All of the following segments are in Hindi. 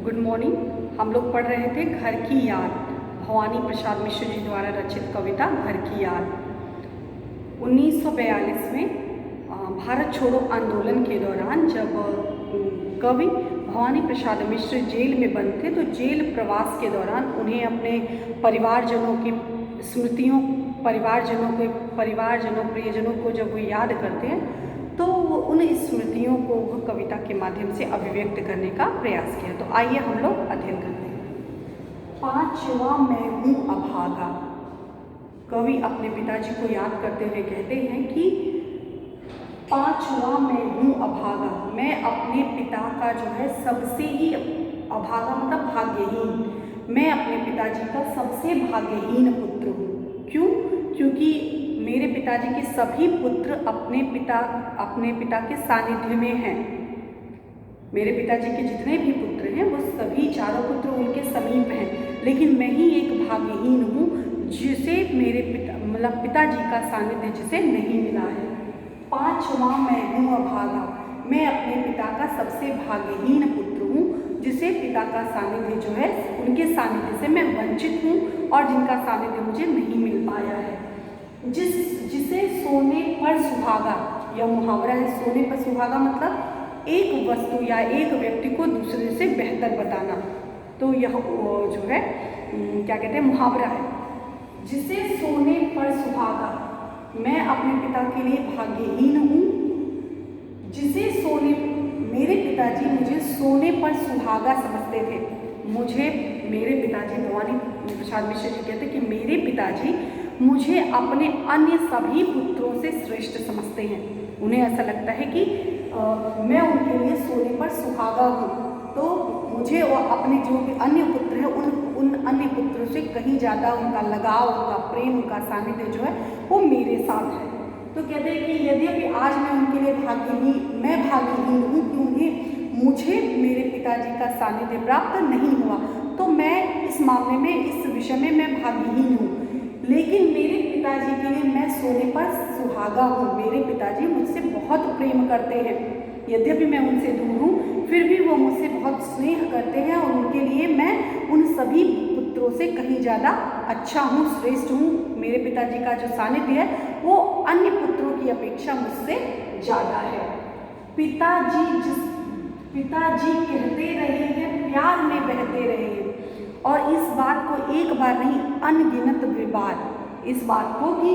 Good morning. हम लोग पढ़ रहे थे घर की याद, भवानी प्रसाद मिश्र जी द्वारा रचित कविता घर की याद। 1942 में भारत छोड़ो आंदोलन के दौरान जब कवि भवानी प्रसाद मिश्र जेल में बंद थे, तो जेल प्रवास के दौरान उन्हें अपने परिवारजनों की स्मृतियों, परिवारजनों प्रियजनों को जब वो याद करते हैं तो उन स्मृतियों को वो कविता के माध्यम से अभिव्यक्त करने का प्रयास किया। तो आइए हम लोग अध्ययन करते हैं। पांचवा मैं हूँ अभागा। कवि अपने पिताजी को याद करते हुए कहते हैं कि पांचवा मैं हूँ अभागा, मैं अपने पिता का जो है सबसे ही अभागा मतलब भाग्यहीन, मैं अपने पिताजी का सबसे भाग्यहीन पुत्र हूँ। क्यों? क्योंकि मेरे पिताजी के सभी पुत्र अपने पिता के सानिध्य में हैं। मेरे पिताजी के जितने भी पुत्र हैं वो सभी चारों पुत्र उनके समीप हैं, लेकिन मैं ही एक भाग्यहीन हूँ जिसे मेरे पिताजी का सानिध्य जिसे नहीं मिला है। पांचवा मैं हूँ अभागा, मैं अपने पिता का सबसे भाग्यहीन पुत्र हूँ जिसे पिता का सानिध्य जो है उनके सानिध्य से मैं वंचित हूँ और जिनका सानिध्य मुझे नहीं मिल पाया है। जिसे सोने पर सुहागा, यह मुहावरा है। सोने पर सुहागा मतलब एक वस्तु या एक व्यक्ति को दूसरे से बेहतर बताना, तो यह जो है क्या कहते हैं, मुहावरा है। जिसे सोने पर सुहागा, मैं अपने पिता के लिए भाग्यहीन हूँ। जिसे मेरे पिताजी मुझे सोने पर सुहागा समझते थे। मेरे पिताजी भवानी प्रसाद मिश्र जी कहते कि मेरे पिताजी मुझे अपने अन्य सभी पुत्रों से श्रेष्ठ समझते हैं। उन्हें ऐसा लगता है कि मैं उनके लिए सोने पर सुहागा हूँ, तो मुझे और अपने जो भी अन्य पुत्र हैं उन अन्य पुत्रों से कहीं ज़्यादा उनका लगाव, उनका प्रेम, उनका सानिध्य जो है वो मेरे साथ है। तो कहते हैं कि यद्यपि आज मैं उनके लिए भाग्यहीन हूँ कि मुझे मेरे पिताजी का सानिध्य प्राप्त नहीं हुआ, तो मैं इस मामले में, इस विषय में मैं भाग्यहीन हूँ, लेकिन मेरे पिताजी के लिए मैं सोने पर सुहागा हूँ। मेरे पिताजी मुझसे बहुत प्रेम करते हैं, यद्यपि मैं उनसे दूर हूँ फिर भी वो मुझसे बहुत स्नेह करते हैं और उनके लिए मैं उन सभी पुत्रों से कहीं ज़्यादा अच्छा हूँ, श्रेष्ठ हूँ। मेरे पिताजी का जो सानिध्य है वो अन्य पुत्रों की अपेक्षा मुझसे ज़्यादा है। पिताजी कहते रहे हैं, प्यार में बहते रहे हैं, और इस बात को एक बार नहीं अनगिनत बार, इस बात को कि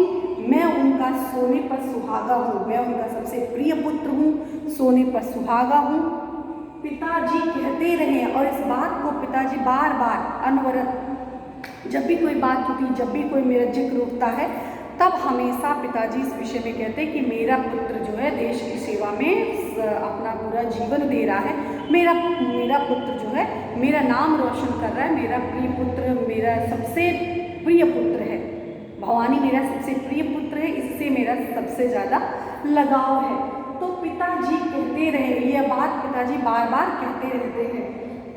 मैं उनका सोने पर सुहागा हूँ, मैं उनका सबसे प्रिय पुत्र हूँ, सोने पर सुहागा हूँ। पिताजी कहते रहे, और इस बात को पिताजी बार बार अनवरत, जब भी कोई बात होती, जब भी कोई मेरा जिक्र उठता है, तब हमेशा पिताजी इस विषय में कहते हैं कि मेरा पुत्र जो है देश की सेवा में अपना पूरा जीवन दे रहा है। मेरा पुत्र जो है मेरा नाम रोशन कर रहा है, मेरा प्रिय पुत्र, मेरा सबसे प्रिय पुत्र है। भवानी मेरा सबसे प्रिय पुत्र है, इससे मेरा सबसे ज़्यादा लगाव है। तो पिताजी कहते रहे, यह बात पिताजी बार बार कहते रहते हैं।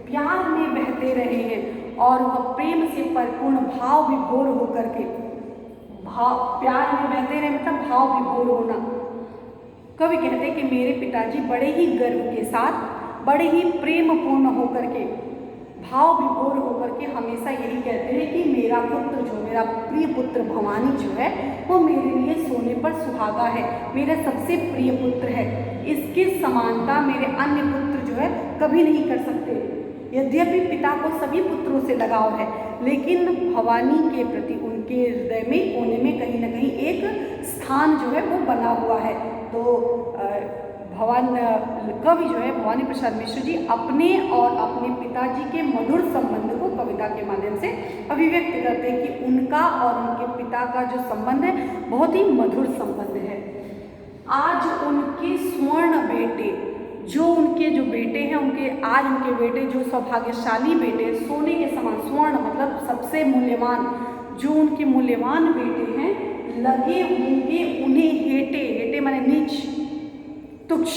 प्यार में बहते रहे हैं और वह प्रेम से परिपूर्ण भाव विभोर होकर के, प्यार में बहते रहे मतलब भाव विभोर होना। कवि कहते हैं कि मेरे पिताजी बड़े ही गर्व के साथ, बड़े ही प्रेम पूर्ण होकर के, भाव विभोर होकर के हमेशा यही कहते हैं कि मेरा पुत्र जो, मेरा प्रिय पुत्र भवानी जो है वो मेरे लिए सोने पर सुहागा है, मेरा सबसे प्रिय पुत्र है। इसकी समानता मेरे अन्य पुत्र जो है कभी नहीं कर सकते। यद्यपि पिता को सभी पुत्रों से लगाव है, लेकिन भवानी के प्रति उनके हृदय में, कोने में कहीं ना कहीं एक स्थान जो है वो बना हुआ है। तो कवि जो है भवानी प्रसाद मिश्र जी अपने और अपने पिताजी के मधुर संबंध को कविता के माध्यम से अभिव्यक्त करते हैं कि उनका और उनके पिता का जो संबंध है बहुत ही मधुर संबंध है। आज उनके स्वर्ण बेटे, जो बेटे हैं, आज उनके बेटे जो सौभाग्यशाली बेटे, सोने के समान, स्वर्ण मतलब सबसे मूल्यवान, जो उनके मूल्यवान बेटे हैं, लगे होंगे उन्हें हेटे माने नीच, तुच्छ,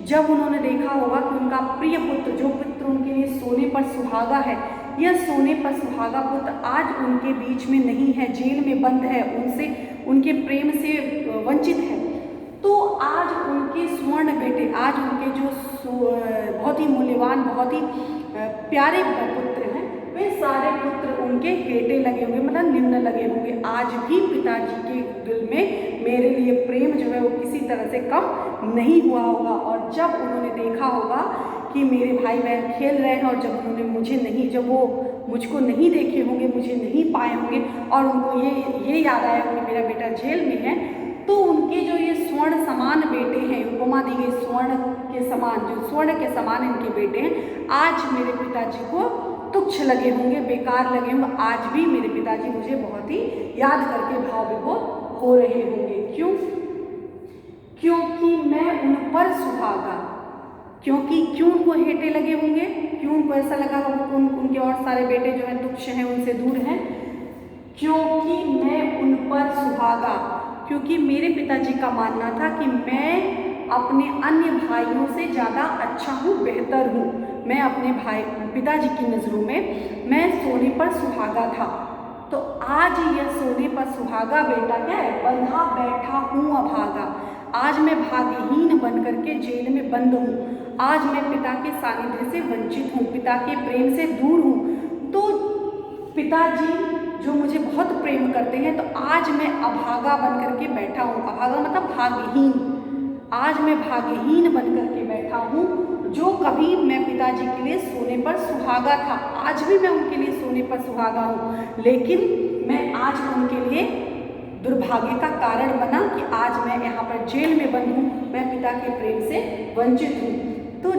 जब उन्होंने देखा होगा कि उनका प्रिय पुत्र, जो पुत्र उनके लिए सोने पर सुहागा है, यह सोने पर सुहागा पुत्र आज उनके बीच में नहीं है, जेल में बंद है, उनके प्रेम से वंचित है। तो आज उनके स्वर्ण बेटे, आज उनके जो बहुत ही मूल्यवान, बहुत ही प्यारे पुत्र हैं, वे सारे पुत्र उनके हेटे लगे होंगे, मतलब निम्न लगे होंगे। आज भी पिताजी के दिल में मेरे लिए प्रेम जो है वो किसी तरह से कम नहीं हुआ होगा। और जब उन्होंने देखा होगा कि मेरे भाई बहन खेल रहे हैं, और जब उन्होंने जब वो मुझको नहीं देखे होंगे, मुझे नहीं पाए होंगे, और उनको ये याद आया कि मेरा बेटा जेल में है, तो उनके जो ये स्वर्ण समान बेटे हैं, उपमा दी गई स्वर्ण के समान, जो स्वर्ण के समान इनके बेटे हैं, आज मेरे पिताजी को तुच्छ लगे होंगे, बेकार लगे होंगे। आज भी मेरे पिताजी मुझे बहुत ही याद करके भाव विभोर हो रहे होंगे। क्यों? क्योंकि मैं उन पर सुहागा। क्यों उनको हेटे लगे होंगे? क्यों उनको ऐसा लगा होगा कि उनके और सारे बेटे जो हैं तुच्छ हैं, उनसे दूर हैं? क्योंकि मैं उन पर सुहागा, क्योंकि मेरे पिताजी का मानना था कि मैं अपने अन्य भाइयों से ज़्यादा अच्छा हूँ, बेहतर हूँ। मैं अपने पिताजी की नज़रों में मैं सोने पर सुहागा था। तो आज यह सोने पर सुहागा बेटा क्या है? बंधा बैठा हूँ अभागा। आज मैं भाग्यहीन बन करके जेल में बंद हूँ। आज मैं पिता के सानिध्य से वंचित हूँ, पिता के प्रेम से दूर हूँ। तो पिताजी जो मुझे बहुत प्रेम करते हैं, तो आज मैं अभागा बन करके बैठा हूँ। अभागा मतलब भाग्यहीन। आज मैं भाग्यहीन बन करके बैठा हूँ। जो कभी मैं पिताजी के लिए सोने पर सुहागा था, आज भी मैं उनके लिए सोने पर सुहागा हूँ, लेकिन मैं आज उनके लिए दुर्भाग्य का कारण बना कि आज मैं यहाँ पर जेल में बंद हूँ, मैं पिता के प्रेम से वंचित हूँ। तो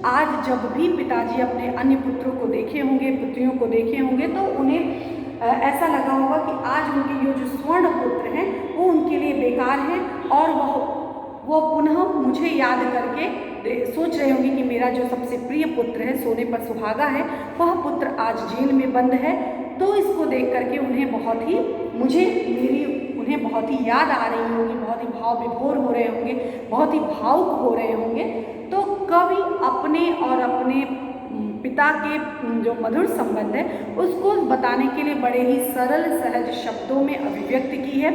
आज जब भी पिताजी अपने अन्य पुत्रों को देखे होंगे, पुत्रियों को देखे होंगे, तो उन्हें ऐसा लगा होगा कि आज उनके ये जो स्वर्ण पुत्र हैं वो उनके लिए बेकार हैं, और वो पुनः मुझे याद करके सोच रहे होंगे कि मेरा जो सबसे प्रिय पुत्र है, सोने पर सुहागा है, वह पुत्र आज जेल में बंद है। तो इसको देख करके उन्हें बहुत ही याद आ रही होगी, बहुत ही भाव विभोर हो रहे होंगे, बहुत ही भावुक हो रहे होंगे। तो कवि अपने और अपने पिता के जो मधुर संबंध है उसको बताने के लिए बड़े ही सरल सहज शब्दों में अभिव्यक्त की है।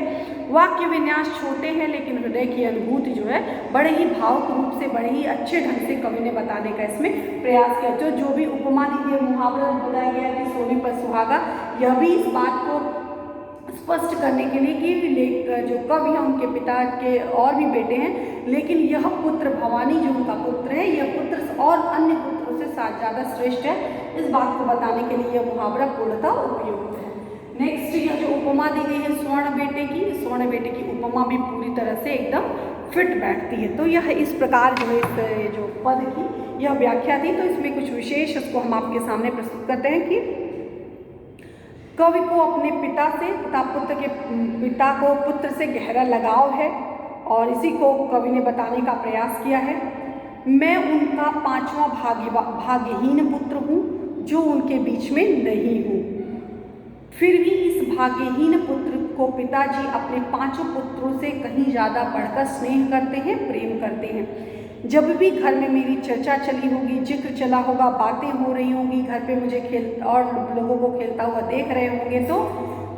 वाक्य विन्यास छोटे हैं, लेकिन हृदय की अनुभूति जो है बड़े ही भावुक रूप से, बड़े ही अच्छे ढंग से कवि ने बताने का इसमें प्रयास किया। जो भी उपमा दी गई, मुहावरा बताया गया कि सोने पर सुहागा, यह भी इस बात को स्पष्ट करने के लिए कि जो कवि हैं उनके पिता के और भी बेटे हैं, लेकिन यह पुत्र भवानी जो उनका पुत्र है, यह पुत्र और अन्य पुत्रों से ज़्यादा श्रेष्ठ है, इस बात को बताने के लिए यह मुहावरा पूर्णतः उपयुक्त है। नेक्स्ट, यह जो उपमा दी गई है स्वर्ण बेटे की उपमा भी पूरी तरह से एकदम फिट बैठती है। तो यह इस प्रकार जो है इस जो पद की यह व्याख्या थी। तो इसमें कुछ विशेष इसको हम आपके सामने प्रस्तुत करते हैं कि कवि को अपने पिता को पुत्र से गहरा लगाव है, और इसी को कवि ने बताने का प्रयास किया है। मैं उनका पांचवा भाग्यहीन पुत्र हूँ, जो उनके बीच में नहीं हूँ। फिर भी इस भाग्यहीन पुत्र को पिताजी अपने पांचों पुत्रों से कहीं ज़्यादा बढ़कर स्नेह करते हैं, प्रेम करते हैं। जब भी घर में मेरी चर्चा चली होगी, जिक्र चला होगा, बातें हो रही होंगी, घर पे मुझे और लोगों को खेलता हुआ देख रहे होंगे, तो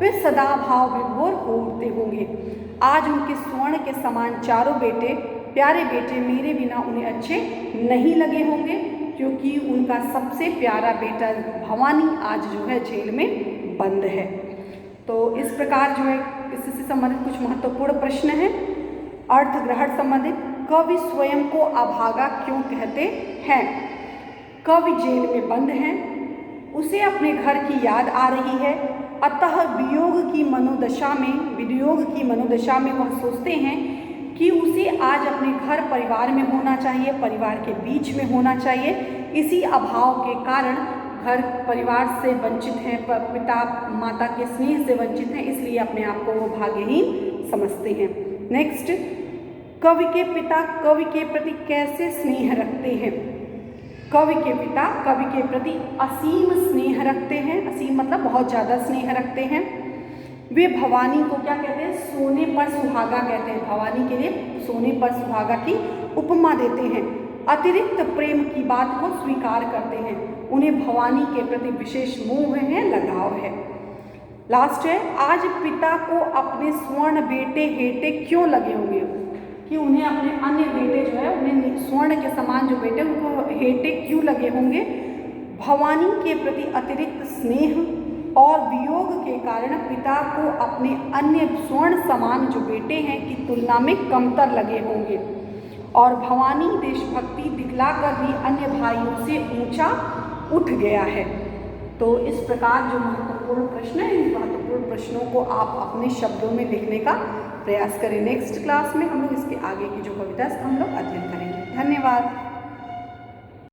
वे सदा भाव विभोर हो उठते होंगे। आज उनके स्वर्ण के समान चारों बेटे, प्यारे बेटे, मेरे बिना उन्हें अच्छे नहीं लगे होंगे, क्योंकि उनका सबसे प्यारा बेटा भवानी आज जो है जेल में बंद है। तो इस प्रकार जो है इससे संबंधित कुछ महत्वपूर्ण प्रश्न हैं। अर्थ ग्रहण संबंधित, कवि स्वयं को अभागा क्यों कहते हैं? कवि जेल में बंद हैं, उसे अपने घर की याद आ रही है, अतः वियोग की मनोदशा में वह सोचते हैं कि उसे आज अपने घर परिवार में होना चाहिए, परिवार के बीच में होना चाहिए। इसी अभाव के कारण घर परिवार से वंचित हैं, पिता माता के स्नेह से वंचित हैं, इसलिए अपने आप को वो भाग्यहीन समझते हैं। नेक्स्ट, कवि के पिता कवि के प्रति कैसे स्नेह रखते हैं? कवि के पिता कवि के प्रति असीम स्नेह रखते हैं, असीम मतलब बहुत ज़्यादा स्नेह रखते हैं। वे भवानी को क्या कहते हैं? सोने पर सुहागा कहते हैं। भवानी के लिए सोने पर सुहागा की उपमा देते हैं। अतिरिक्त प्रेम की बात को स्वीकार करते हैं, उन्हें भवानी के प्रति विशेष मोह है, लगाव है। लास्ट है, आज पिता को अपने स्वर्ण बेटे हेटे क्यों लगे होंगे? कि उन्हें अपने अन्य बेटे जो है, उन्हें स्वर्ण के समान जो बेटे उनको हेटे क्यों लगे होंगे? भवानी के प्रति अतिरिक्त स्नेह और वियोग के कारण पिता को अपने अन्य स्वर्ण समान जो बेटे हैं की तुलना में कमतर लगे होंगे और भवानी देशभक्ति दिखलाकर भी अन्य भाइयों से ऊंचा उठ गया है। तो इस प्रकार जो महत्वपूर्ण प्रश्न है, इन महत्वपूर्ण प्रश्नों को आप अपने शब्दों में लिखने का प्रयास करें। नेक्स्ट क्लास में हम लोग इसके आगे की जो कविता है हम लोग अध्ययन करेंगे। धन्यवाद।